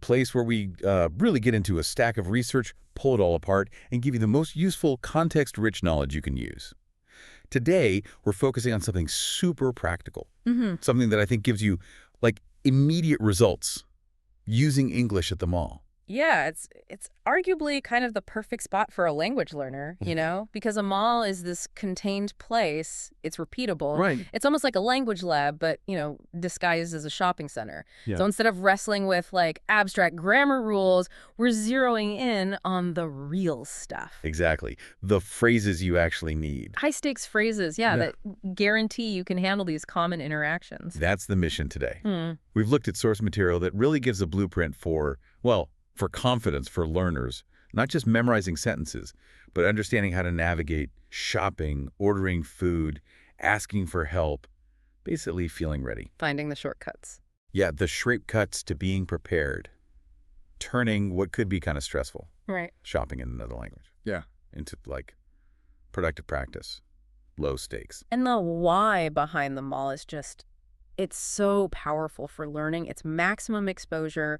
place where we really get into a stack of research, pull it all apart, and give you the most useful, context-rich knowledge you can use. Today, we're focusing on something super practical, something that I think gives you, like, immediate results using English at the mall. Yeah, it's arguably kind of the perfect spot for a language learner, you know, because a mall is this contained place. It's repeatable. Right. It's almost like a language lab, but, you know, disguised as a shopping center. Yeah. So instead of wrestling with like abstract grammar rules, we're zeroing in on the real stuff. Exactly. The phrases you actually need. High stakes phrases, that guarantee you can handle these common interactions. That's the mission today. We've looked at source material that really gives a blueprint for, well, for confidence for learners, not just memorizing sentences, but understanding how to navigate shopping, ordering food, asking for help, basically feeling ready. Finding the shortcuts. Yeah, the shortcuts to being prepared, turning what could be kind of stressful, Right. shopping in another language, Yeah. into like productive practice, low stakes. And the why behind the mall is just, it's so powerful for learning. It's maximum exposure,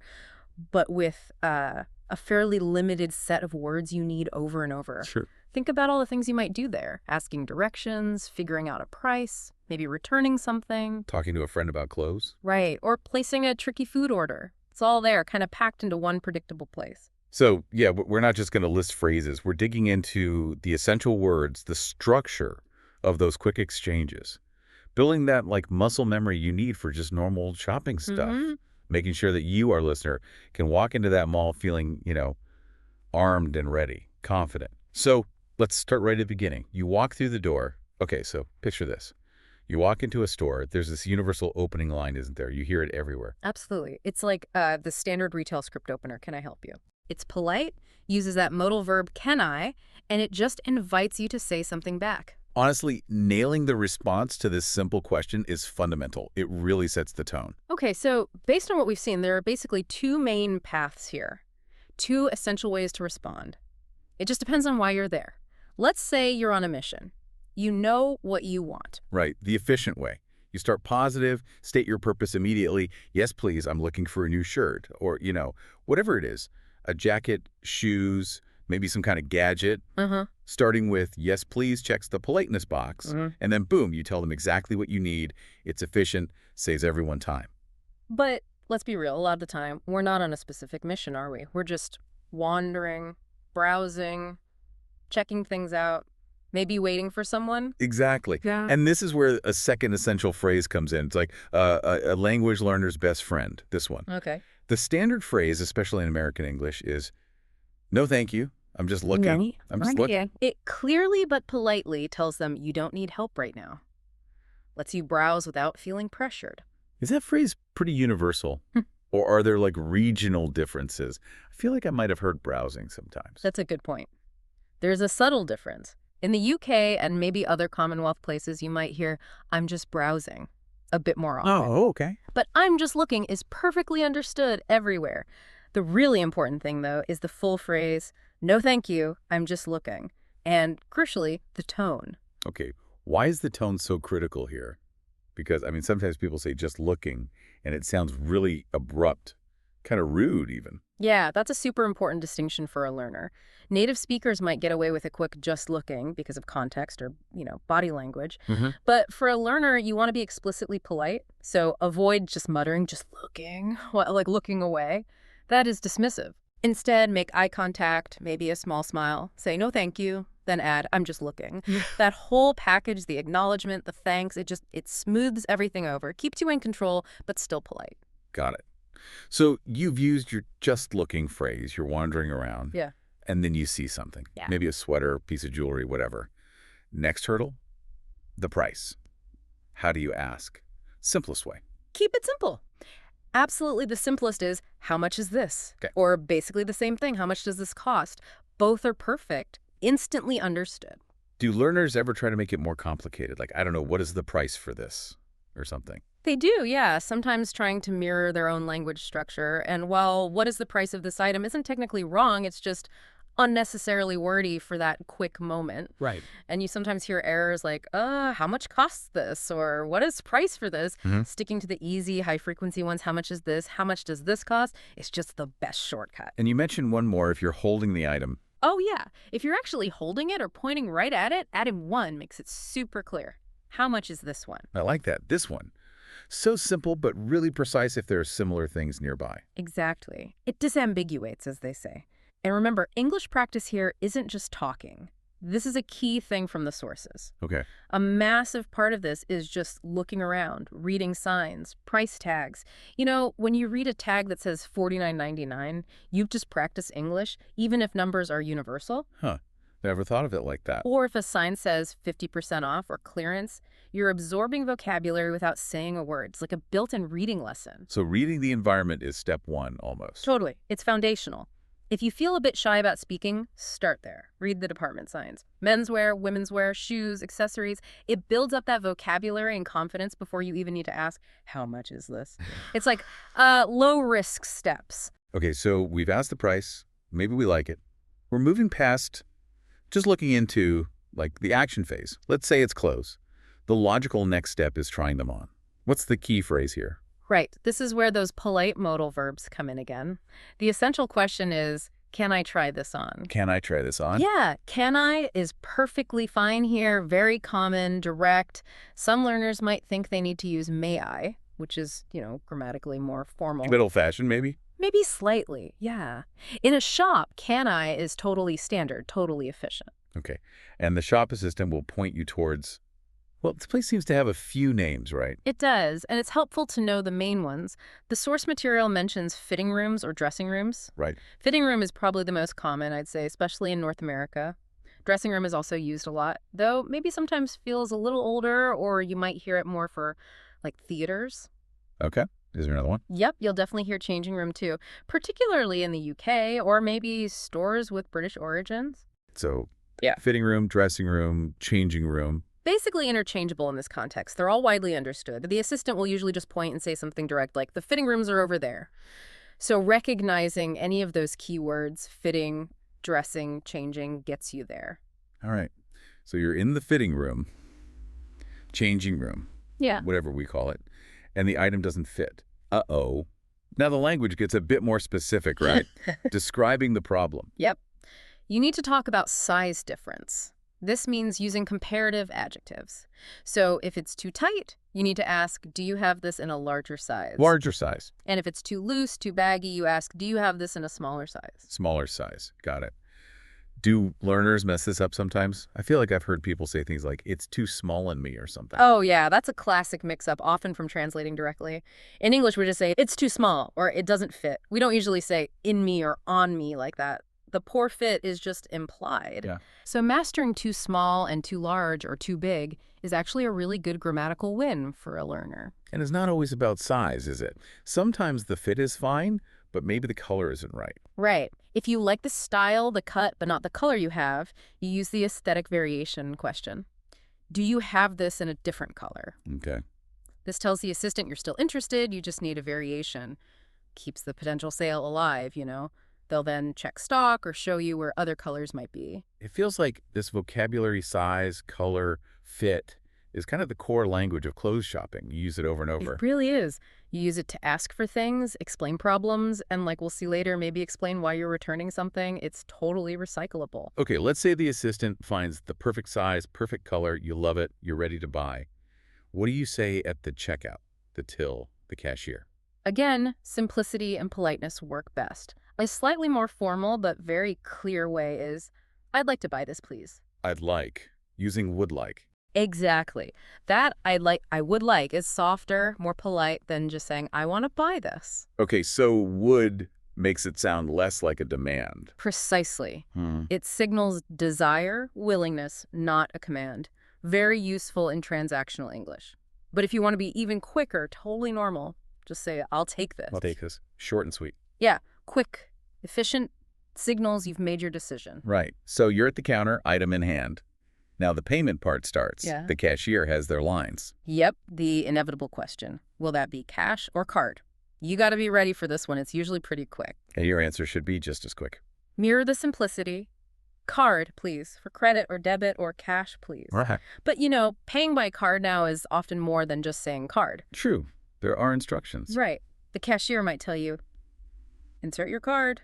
but with a fairly limited set of words you need over and over. Sure. Think about all the things you might do there. Asking directions, figuring out a price, maybe returning something. Talking to a friend about clothes. Right, or placing a tricky food order. It's all there, kind of packed into one predictable place. So, yeah, we're not just going to list phrases. We're digging into the essential words, the structure of those quick exchanges, building that like muscle memory you need for just normal shopping stuff, making sure that you, our listener, can walk into that mall feeling, armed and ready, confident. So let's start right at the beginning. You walk through the door. Okay, so picture this. You walk into a store. There's this universal opening line, isn't there? You hear it everywhere. Absolutely. It's like the standard retail script opener. Can I help you? It's polite, uses that modal verb, can I, and it just invites you to say something back. Honestly, nailing the response to this simple question is fundamental. It really sets the tone. Okay, so based on what we've seen, there are basically two main paths here, two essential ways to respond. It just depends on why you're there. Let's say you're on a mission. You know what you want. Right, the efficient way. You start positive, state your purpose immediately. Yes, please, I'm looking for a new shirt. Or, whatever it is, a jacket, shoes, maybe some kind of gadget. Starting with, yes, please, checks the politeness box. And then, boom, you tell them exactly what you need. It's efficient, saves everyone time. But let's be real, a lot of the time, we're not on a specific mission, are we? We're just wandering, browsing, checking things out, maybe waiting for someone. Exactly. Yeah. And this is where a second essential phrase comes in. It's like a language learner's best friend, this one. Okay. The standard phrase, especially in American English, is, no thank you. I'm just looking. I'm just looking. It clearly but politely tells them you don't need help right now. Lets you browse without feeling pressured. Is that phrase pretty universal? Or are there like regional differences? I feel like I might have heard browsing sometimes. That's a good point. There's a subtle difference. In the UK and maybe other Commonwealth places, you might hear, I'm just browsing, a bit more often. Oh, okay. But I'm just looking is perfectly understood everywhere. The really important thing, though, is the full phrase, no thank you, I'm just looking. And crucially, the tone. Okay, why is the tone so critical here? Because, sometimes people say just looking, and it sounds really abrupt, kind of rude even. Yeah, that's a super important distinction for a learner. Native speakers might get away with a quick just looking because of context or, body language. But for a learner, you want to be explicitly polite. So avoid just muttering, just looking, like looking away. That is dismissive. Instead, make eye contact, maybe a small smile, say no thank you, then add, I'm just looking. That whole package, the acknowledgement, the thanks, it smooths everything over, keeps you in control, but still polite. Got it. So you've used your just looking phrase, you're wandering around. Yeah. And then you see something. Yeah. Maybe a sweater, piece of jewelry, whatever. Next hurdle, the price. How do you ask? Simplest way. Keep it simple. Absolutely the simplest is, how much is this? Okay. Or basically the same thing, how much does this cost? Both are perfect, instantly understood. Do learners ever try to make it more complicated? Like, I don't know, what is the price for this or something? They do, yeah, sometimes trying to mirror their own language structure. And while what is the price of this item isn't technically wrong, it's just unnecessarily wordy for that quick moment. Right. And you sometimes hear errors like, how much costs this? Or what is price for this? Sticking to the easy, high-frequency ones, how much is this? How much does this cost? It's just the best shortcut. And you mentioned one more if you're holding the item. Oh, yeah. If you're actually holding it or pointing right at it, adding one makes it super clear. How much is this one? I like that. This one. So simple, but really precise if there are similar things nearby. Exactly. It disambiguates, as they say. And remember, English practice here isn't just talking. This is a key thing from the sources. Okay. A massive part of this is just looking around, reading signs, price tags. You know, when you read a tag that says $49.99, you've just practiced English, even if numbers are universal. Huh. Never thought of it like that. Or if a sign says 50% off or clearance, you're absorbing vocabulary without saying a word. It's like a built-in reading lesson. So reading the environment is step one, almost. Totally. It's foundational. If you feel a bit shy about speaking, start there. Read the department signs. Menswear, women's wear, shoes, accessories. It builds up that vocabulary and confidence before you even need to ask, how much is this? It's like low-risk steps. Okay, so we've asked the price. Maybe we like it. We're moving past just looking into, like, the action phase. Let's say it's clothes. The logical next step is trying them on. What's the key phrase here? Right. This is where those polite modal verbs come in again. The essential question is, can I try this on? Can I try this on? Yeah, can I is perfectly fine here, very common, direct. Some learners might think they need to use may I, which is, grammatically more formal. Middle-fashioned, maybe? Maybe slightly, yeah. In a shop, can I is totally standard, totally efficient. Okay. And the shop assistant will point you towards, well, this place seems to have a few names, right? It does, and it's helpful to know the main ones. The source material mentions fitting rooms or dressing rooms. Right. Fitting room is probably the most common, I'd say, especially in North America. Dressing room is also used a lot, though maybe sometimes feels a little older, or you might hear it more for, like, theaters. Okay. Is there another one? Yep, you'll definitely hear changing room too, particularly in the UK or maybe stores with British origins. So, yeah, fitting room, dressing room, changing room. Basically interchangeable in this context. They're all widely understood. The assistant will usually just point and say something direct like, the fitting rooms are over there. So recognizing any of those keywords, fitting, dressing, changing, gets you there. All right. So you're in the fitting room, changing room, yeah, whatever we call it, and the item doesn't fit. Uh-oh. Now the language gets a bit more specific, right? Describing the problem. Yep. You need to talk about size difference. This means using comparative adjectives. So if it's too tight, you need to ask, do you have this in a larger size? Larger size. And if it's too loose, too baggy, you ask, do you have this in a smaller size? Smaller size. Got it. Do learners mess this up sometimes? I feel like I've heard people say things like, it's too small in me or something. Oh, yeah, that's a classic mix-up, often from translating directly. In English, we just say, it's too small, or it doesn't fit. We don't usually say in me or on me like that. The poor fit is just implied. Yeah. So mastering too small and too large or too big is actually a really good grammatical win for a learner. And it's not always about size, is it? Sometimes the fit is fine, but maybe the color isn't right. Right. If you like the style, the cut, but not the color you have, you use the aesthetic variation question. Do you have this in a different color? Okay. This tells the assistant you're still interested, you just need a variation. Keeps the potential sale alive, They'll then check stock or show you where other colors might be. It feels like this vocabulary, size, color, fit is kind of the core language of clothes shopping. You use it over and over. It really is. You use it to ask for things, explain problems, and like we'll see later, maybe explain why you're returning something. It's totally recyclable. Okay, let's say the assistant finds the perfect size, perfect color, you love it, you're ready to buy. What do you say at the checkout, the till, the cashier? Again, simplicity and politeness work best. A slightly more formal but very clear way is, I'd like to buy this, please. I'd like, using would like. Exactly. That I would like is softer, more polite than just saying, I want to buy this. Okay, so would makes it sound less like a demand. Precisely. It signals desire, willingness, not a command. Very useful in transactional English. But if you want to be even quicker, totally normal, just say, I'll take this. I'll take this. Short and sweet. Yeah, quick, efficient, signals you've made your decision. Right. So you're at the counter, item in hand. Now the payment part starts. Yeah. The cashier has their lines. Yep, the inevitable question. Will that be cash or card? You got to be ready for this one. It's usually pretty quick. And your answer should be just as quick. Mirror the simplicity. Card, please, for credit or debit or cash, please. Right. But, paying by card now is often more than just saying card. True. There are instructions. Right. The cashier might tell you, insert your card,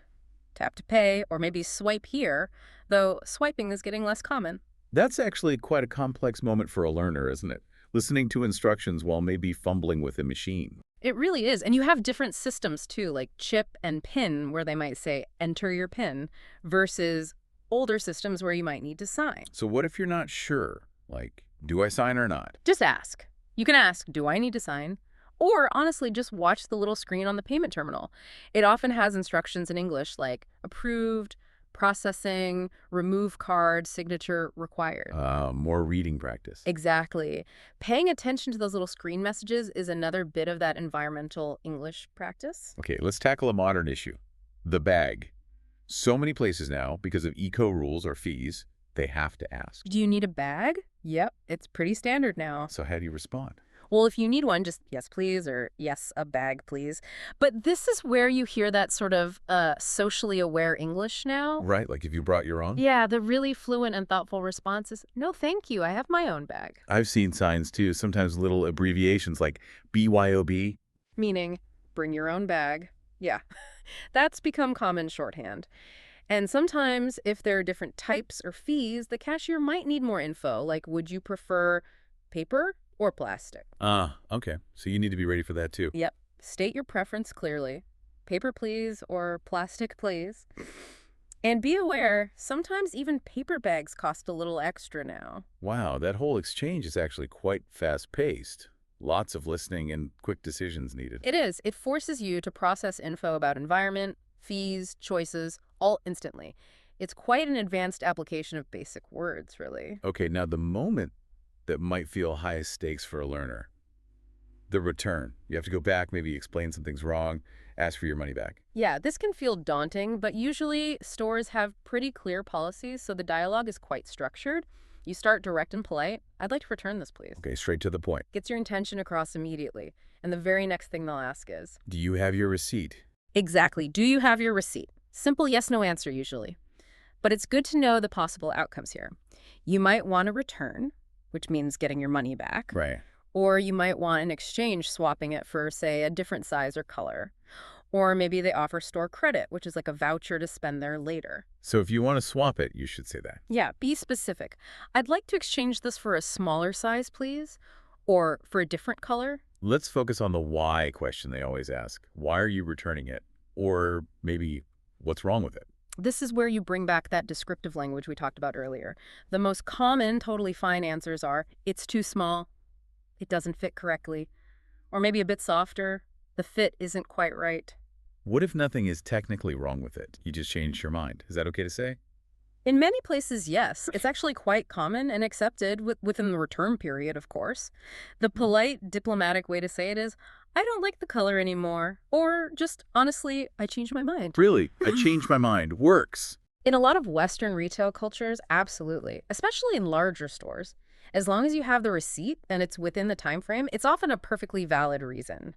tap to pay, or maybe swipe here, though swiping is getting less common. That's actually quite a complex moment for a learner, isn't it? Listening to instructions while maybe fumbling with a machine. It really is. And you have different systems, too, like chip and pin, where they might say, enter your pin, versus older systems where you might need to sign. So what if you're not sure? Like, do I sign or not? Just ask. You can ask, do I need to sign? Or honestly, just watch the little screen on the payment terminal. It often has instructions in English like approved, processing, remove card, signature required. More reading practice. Exactly. Paying attention to those little screen messages is another bit of that environmental English practice. Okay, let's tackle a modern issue. The bag. So many places now, because of eco rules or fees, they have to ask. Do you need a bag? Yep, it's pretty standard now. So how do you respond? Well, if you need one, just yes, please, or yes, a bag, please. But this is where you hear that sort of socially aware English now. Right, like if you brought your own? Yeah, the really fluent and thoughtful response is, no, thank you, I have my own bag. I've seen signs too, sometimes little abbreviations like BYOB. Meaning, bring your own bag. Yeah, that's become common shorthand. And sometimes, if there are different types or fees, the cashier might need more info, like would you prefer paper or plastic? Okay. So you need to be ready for that too. Yep. State your preference clearly. Paper, please, or plastic, please. And be aware, sometimes even paper bags cost a little extra now. Wow, that whole exchange is actually quite fast-paced. Lots of listening and quick decisions needed. It is. It forces you to process info about environment, fees, choices, all instantly. It's quite an advanced application of basic words, really. Okay, now the moment that might feel highest stakes for a learner, the return. You have to go back, maybe explain something's wrong, ask for your money back. Yeah, this can feel daunting, but usually stores have pretty clear policies, so the dialogue is quite structured. You start direct and polite. I'd like to return this, please. Okay, straight to the point. Gets your intention across immediately. And the very next thing they'll ask is, Do you have your receipt? exactly, do you have your receipt? Simple yes-no answer, usually. But it's good to know the possible outcomes here. You might want a return, which means getting your money back. Right. Or you might want an exchange, swapping it for, say, a different size or color. Or maybe they offer store credit, which is like a voucher to spend there later. So if you want to swap it, you should say that. Yeah, be specific. I'd like to exchange this for a smaller size, please. Or for a different color. Let's focus on the why question they always ask. Why are you returning it? Or maybe, what's wrong with it? This is where you bring back that descriptive language we talked about earlier. The most common totally fine answers are, it's too small, it doesn't fit correctly, or maybe a bit softer, the fit isn't quite right. What if nothing is technically wrong with it? You just changed your mind. Is that okay to say? In many places, yes. It's actually quite common and accepted within the return period, of course. The polite, diplomatic way to say it is, I don't like the color anymore. Or just, honestly, I changed my mind. Really? I changed my mind. Works. In a lot of Western retail cultures, absolutely. Especially in larger stores. As long as you have the receipt and it's within the time frame, it's often a perfectly valid reason.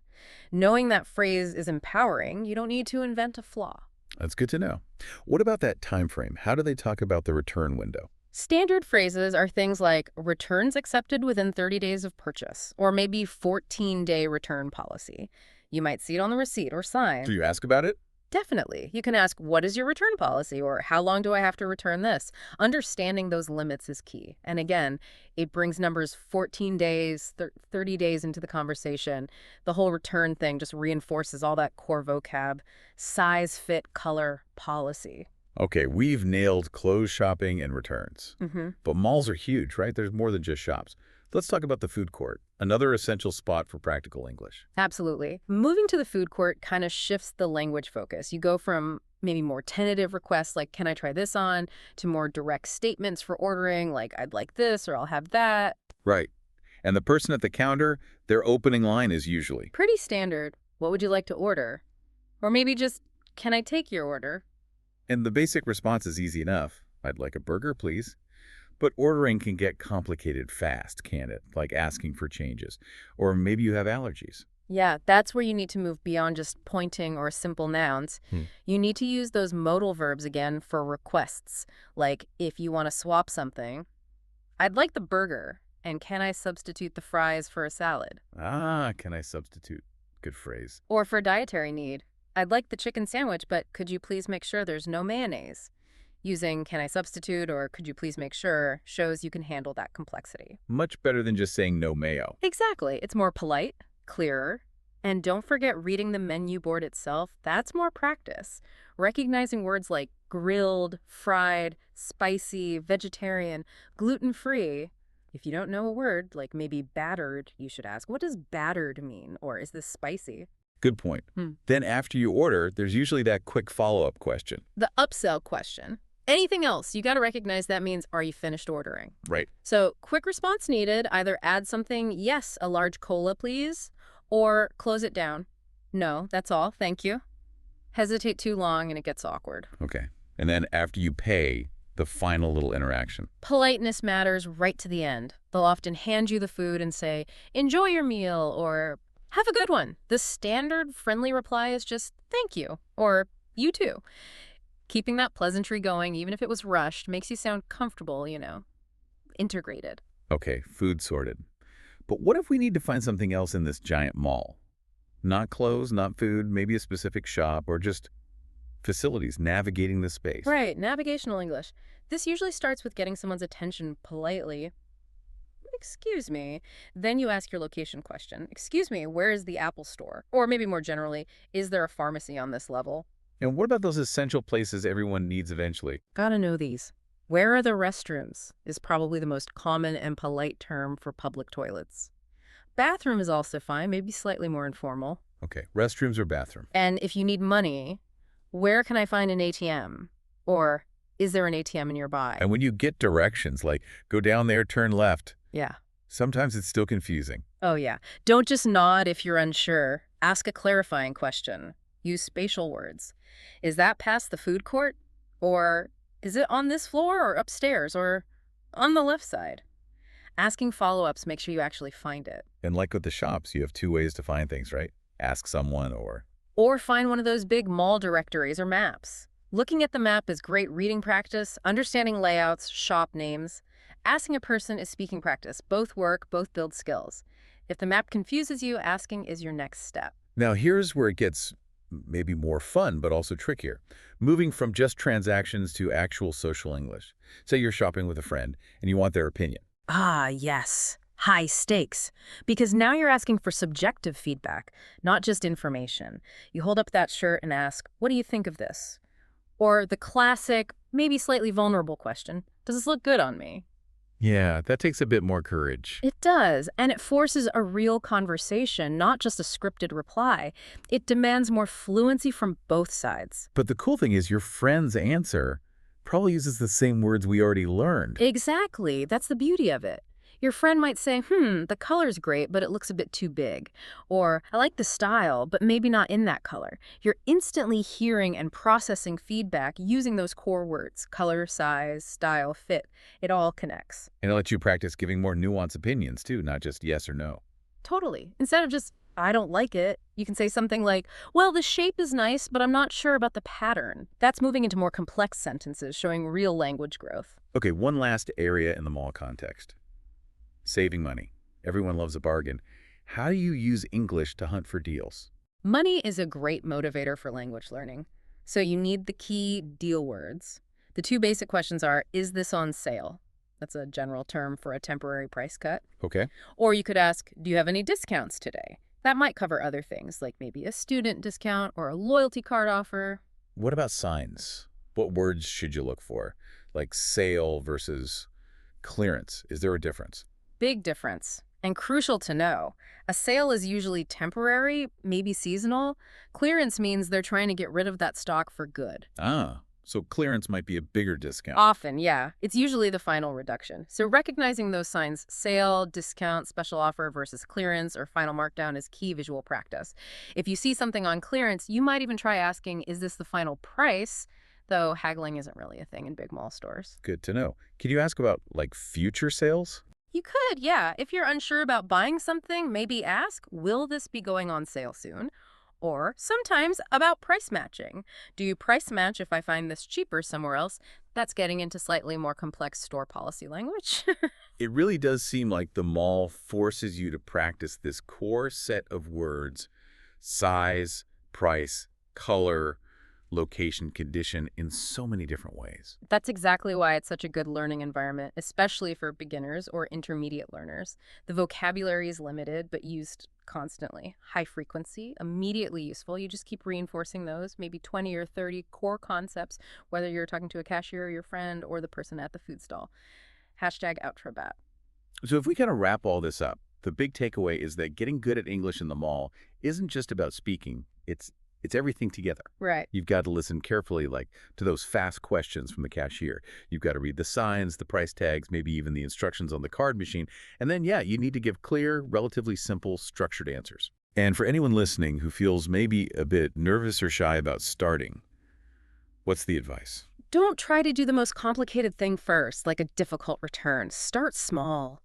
Knowing that phrase is empowering, you don't need to invent a flaw. That's good to know. What about that time frame? How do they talk about the return window? Standard phrases are things like returns accepted within 30 days of purchase, or maybe 14-day return policy. You might see it on the receipt or sign. Do you ask about it? Definitely. You can ask, what is your return policy? Or how long do I have to return this? Understanding those limits is key. And again, it brings numbers 14 days, 30 days into the conversation. The whole return thing just reinforces all that core vocab, size, fit, color, policy. Okay, we've nailed clothes shopping and returns. But malls are huge, right? There's more than just shops. Let's talk about the food court, another essential spot for practical English. Absolutely. Moving to the food court kind of shifts the language focus. You go from maybe more tentative requests like, can I try this on, to more direct statements for ordering like, I'd like this or I'll have that. Right. And the person at the counter, their opening line is usually, Pretty standard. What would you like to order? Or maybe just, can I take your order? and the basic response is easy enough. I'd like a burger, please. But ordering can get complicated fast, can't it? Like asking for changes. Or maybe you have allergies. Yeah, that's where you need to move beyond just pointing or simple nouns. Hmm. You need to use those modal verbs again for requests, like if you want to swap something. I'd like the burger, and can I substitute the fries for a salad? Ah, can I substitute? Good phrase. Or for dietary need, I'd like the chicken sandwich, but could you please make sure there's no mayonnaise? Using can I substitute or could you please make sure shows you can handle that complexity. Much better than just saying no mayo. Exactly. It's more polite, clearer. And don't forget reading the menu board itself. That's more practice. Recognizing words like grilled, fried, spicy, vegetarian, gluten-free. If you don't know a word, like maybe battered, you should ask, what does battered mean? Or is this spicy? Good point. Hmm. Then after you order, there's usually that quick follow-up question. The upsell question. Anything else, you got to recognize that means, are you finished ordering? Right. So quick response needed, either add something, yes, a large cola, please, or close it down. No, that's all, thank you. Hesitate too long and it gets awkward. Okay. And then after you pay, the final little interaction. Politeness matters right to the end. They'll often hand you the food and say, enjoy your meal, or have a good one. The standard friendly reply is just, thank you, or you too. Keeping that pleasantry going, even if it was rushed, makes you sound comfortable, integrated. Okay, food sorted. But what if we need to find something else in this giant mall? Not clothes, not food, maybe a specific shop, or just facilities navigating the space. Right, navigational English. This usually starts with getting someone's attention politely. Excuse me. Then you ask your location question. Excuse me, where is the Apple store? Or maybe more generally, is there a pharmacy on this level? And what about those essential places everyone needs eventually? Gotta know these. Where are the restrooms is probably the most common and polite term for public toilets. Bathroom is also fine, maybe slightly more informal. Okay, restrooms or bathroom. And if you need money, where can I find an ATM? Or is there an ATM nearby? And when you get directions like go down there, turn left, Yeah. sometimes it's still confusing. Oh, yeah. Don't just nod if you're unsure. Ask a clarifying question. Use spatial words. Is that past the food court? Or is it on this floor or upstairs or on the left side? Asking follow-ups makes sure you actually find it. And like with the shops, you have two ways to find things, right? Ask someone or... Or find one of those big mall directories or maps. Looking at the map is great reading practice, understanding layouts, shop names. Asking a person is speaking practice. Both work, both build skills. If the map confuses you, asking is your next step. Now here's where it gets maybe more fun, but also trickier. Moving from just transactions to actual social English. Say you're shopping with a friend and you want their opinion. Ah, yes. High stakes. Because now you're asking for subjective feedback, not just information. You hold up that shirt and ask, what do you think of this? Or the classic, maybe slightly vulnerable question, does this look good on me? Yeah, that takes a bit more courage. It does, and it forces a real conversation, not just a scripted reply. It demands more fluency from both sides. But the cool thing is your friend's answer probably uses the same words we already learned. Exactly. That's the beauty of it. Your friend might say, the color's great, but it looks a bit too big. Or, I like the style, but maybe not in that color. You're instantly hearing and processing feedback using those core words. Color, size, style, fit. It all connects. And it lets you practice giving more nuanced opinions too, not just yes or no. Totally. Instead of just, I don't like it, you can say something like, well, the shape is nice, but I'm not sure about the pattern. That's moving into more complex sentences, showing real language growth. Okay, one last area in the mall context. Saving money. Everyone loves a bargain. How do you use English to hunt for deals? Money is a great motivator for language learning. So you need the key deal words. The two basic questions are, is this on sale? That's a general term for a temporary price cut. Okay. Or you could ask, do you have any discounts today? That might cover other things, like maybe a student discount or a loyalty card offer. What about signs? What words should you look for? Like sale versus clearance. Is there a difference? Big difference, and crucial to know. A sale is usually temporary, maybe seasonal. Clearance means they're trying to get rid of that stock for good. Ah, so clearance might be a bigger discount. Often, yeah. It's usually the final reduction. So recognizing those signs, sale, discount, special offer versus clearance or final markdown is key visual practice. If you see something on clearance, you might even try asking, is this the final price? Though haggling isn't really a thing in big mall stores. Good to know. Can you ask about, like, future sales? You could, yeah. If you're unsure about buying something, maybe ask, will this be going on sale soon? Or sometimes about price matching. Do you price match if I find this cheaper somewhere else? That's getting into slightly more complex store policy language. It really does seem like the mall forces you to practice this core set of words: size, price, color, location, condition, in so many different ways. That's exactly why it's such a good learning environment, especially for beginners or intermediate learners. The vocabulary is limited but used constantly. High frequency, immediately useful. You just keep reinforcing those, maybe 20 or 30 core concepts, whether you're talking to a cashier or your friend or the person at the food stall. Hashtag Outrobat. So if we kind of wrap all this up, the big takeaway is that getting good at English in the mall isn't just about speaking. It's everything together. Right. You've got to listen carefully, like to those fast questions from the cashier. You've got to read the signs, the price tags, maybe even the instructions on the card machine. And then, yeah, you need to give clear, relatively simple, structured answers. And for anyone listening who feels maybe a bit nervous or shy about starting, what's the advice? Don't try to do the most complicated thing first, like a difficult return. Start small.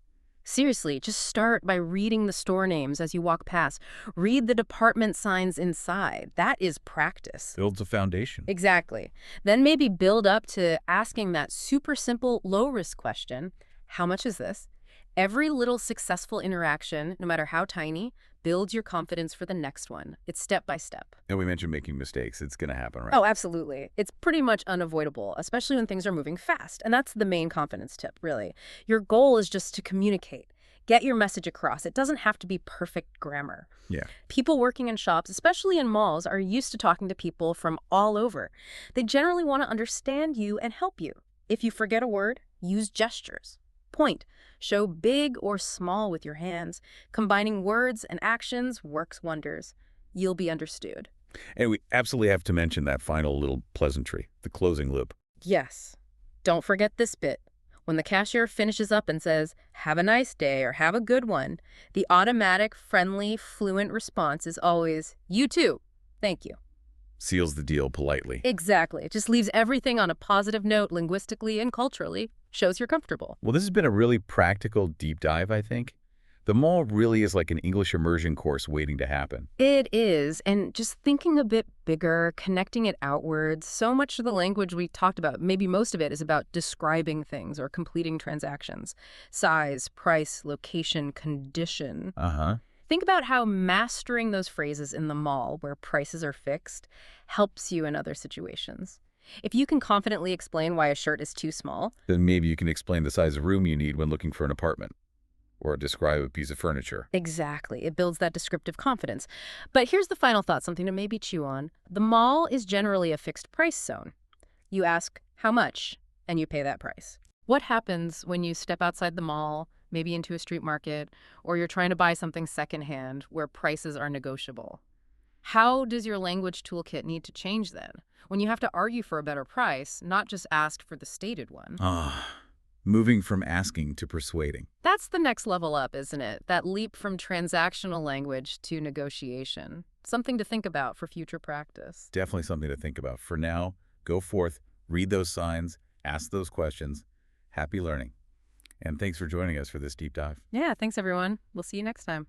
Seriously, just start by reading the store names as you walk past. Read the department signs inside. That is practice. Builds a foundation. Exactly. Then maybe build up to asking that super simple, low-risk question, how much is this? Every little successful interaction, no matter how tiny, builds your confidence for the next one. It's step by step. And we mentioned making mistakes. It's going to happen, right? Oh, absolutely. It's pretty much unavoidable, especially when things are moving fast. And that's the main confidence tip, really. Your goal is just to communicate. Get your message across. It doesn't have to be perfect grammar. Yeah. People working in shops, especially in malls, are used to talking to people from all over. They generally want to understand you and help you. If you forget a word, use gestures. Point. Show big or small with your hands. Combining words and actions works wonders. You'll be understood. And we absolutely have to mention that final little pleasantry, the closing loop. Yes. Don't forget this bit. When the cashier finishes up and says, have a nice day or have a good one, the automatic, friendly, fluent response is always, you too. Thank you. Seals the deal politely. Exactly. It just leaves everything on a positive note linguistically and culturally. Shows you're comfortable. Well, this has been a really practical deep dive, I think. The mall really is like an English immersion course waiting to happen. It is, and just thinking a bit bigger, connecting it outwards, so much of the language we talked about, maybe most of it, is about describing things or completing transactions. Size, price, location, condition. Uh-huh. Think about how mastering those phrases in the mall, where prices are fixed, helps you in other situations. If you can confidently explain why a shirt is too small, Then maybe you can explain the size of room you need when looking for an apartment, or describe a piece of furniture. exactly, it builds that descriptive confidence. But here's the final thought, something to maybe chew on. The mall is generally a fixed price zone. You ask, how much? And you pay that price. What happens when you step outside the mall, maybe into a street market, or you're trying to buy something secondhand where prices are negotiable? How does your language toolkit need to change then? When you have to argue for a better price, not just ask for the stated one. Moving from asking to persuading. That's the next level up, isn't it? That leap from transactional language to negotiation. Something to think about for future practice. Definitely something to think about. For now, go forth, read those signs, ask those questions. Happy learning. And thanks for joining us for this deep dive. Yeah, thanks everyone. We'll see you next time.